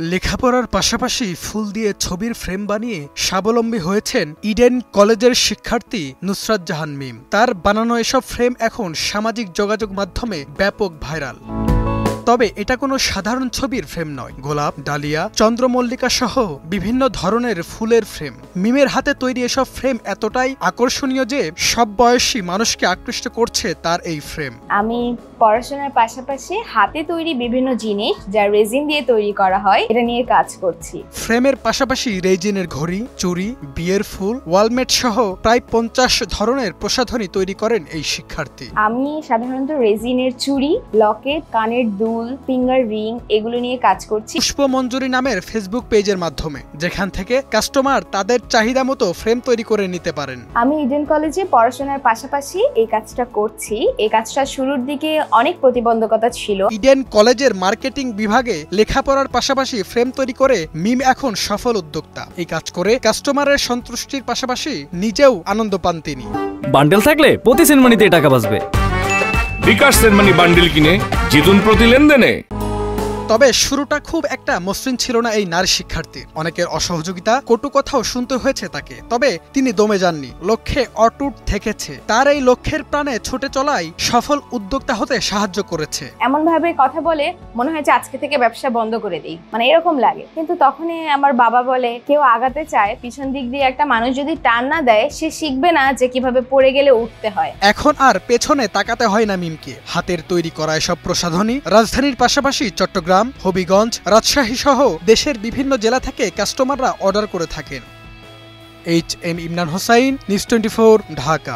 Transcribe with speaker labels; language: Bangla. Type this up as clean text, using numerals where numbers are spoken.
Speaker 1: লেখাপড়ার পাশাপাশি ফুল দিয়ে ছবির ফ্রেম বানিয়ে স্বাবলম্বী হয়েছেন ইডেন কলেজের শিক্ষার্থী নুসরাত জাহান মিম। তার বানানো এসব ফ্রেম এখন সামাজিক যোগাযোগ মাধ্যমে ব্যাপক ভাইরাল। তবে এটা কোনো সাধারণ ছবির ফ্রেম নয়। গোলাপ, ডালিয়া, চন্দ্রমল্লিকা সহ বিভিন্ন ধরনের ফুলের ফ্রেম। মিমের হাতে তৈরি এসব ফ্রেম এতটাই আকর্ষণীয় যে সব বয়সী মানুষকে আকৃষ্ট করছে তার এই ফ্রেম।
Speaker 2: আমি পড়াশোনার পাশাপাশি হাতে তৈরি বিভিন্ন জিনিস যা রেজিন দিয়ে তৈরি করা হয় এটা নিয়ে কাজ করছি।
Speaker 1: ফ্রেমের পাশাপাশি রেজিনের ঘড়ি, চুড়ি, বিয়ের ফুল, ওয়ালমেট সহ প্রায় 50 ধরনের প্রসাধনী তৈরি করেন এই শিক্ষার্থী।
Speaker 2: আমি সাধারণত রেজিনের চুড়ি, লকেট, কানের দুল, ফিঙ্গার রিং এগুলো নিয়ে কাজ করছি
Speaker 1: পুষ্পমঞ্জুরি নামের ফেসবুক পেজের মাধ্যমে, যেখান থেকে কাস্টমার তাদের চাহিদা মতো ফ্রেম তৈরি করে নিতে পারেন।
Speaker 2: আমি ইডেন কলেজে পড়াশোনার পাশাপাশি এই কাজটা করছি। এই কাজটা শুরুর দিকে অনেক প্রতিবন্ধকতা ছিল।
Speaker 1: ইডেন কলেজের মার্কেটিং বিভাগে লেখাপড়ার পাশাপাশি ফ্রেম তৈরি করে মিম এখন সফল উদ্যোক্তা। এই কাজ করে কাস্টমারের সন্তুষ্টির পাশাপাশি নিজেও আনন্দ পান তিনি।
Speaker 3: বান্ডেল থাকলে প্রতি সেনমানিতে টাকা বাঁচবে।
Speaker 4: বিকাশ সেনমানি বান্ডেল কিনে জিতুন প্রতি লেনদেনে।
Speaker 1: তবে শুরুটা খুব একটা মসৃণ ছিল না এই নারী শিক্ষার্থীর। অনেকের অসহযোগিতা, কটু কথাও শুনতে হয়েছে তাকে। তবে তিনি দমে যাননি, লক্ষ্যে অটুট থেকেছে। তার এই লক্ষ্যের প্রাণে ছুটে চলাই সফল উদ্যোক্তা হতে সাহায্য করেছে।
Speaker 2: এমন ভাবে কথা বলে মনে হয় যে আজকে থেকে ব্যবসা বন্ধ করে দিই, মানে এরকম লাগে। কিন্তু তখনই আমার বাবা বলে, কেউ আগাতে চায়, পিছন দিক দিয়ে একটা মানুষ যদি টান না দেয় সে শিখবে না যে কিভাবে পড়ে গেলে উঠতে হয়।
Speaker 1: এখন আর পেছনে তাকাতে হয় না মিমকে। হাতের তৈরি করা এসব প্রসাধনী রাজধানীর পাশাপাশি চট্টগ্রাম, হবিগঞ্জ, রাজশাহী সহ দেশের বিভিন্ন জেলা থেকে কাস্টমাররা অর্ডার করে থাকেন। HM Imran Hossain, news 24, Dhaka.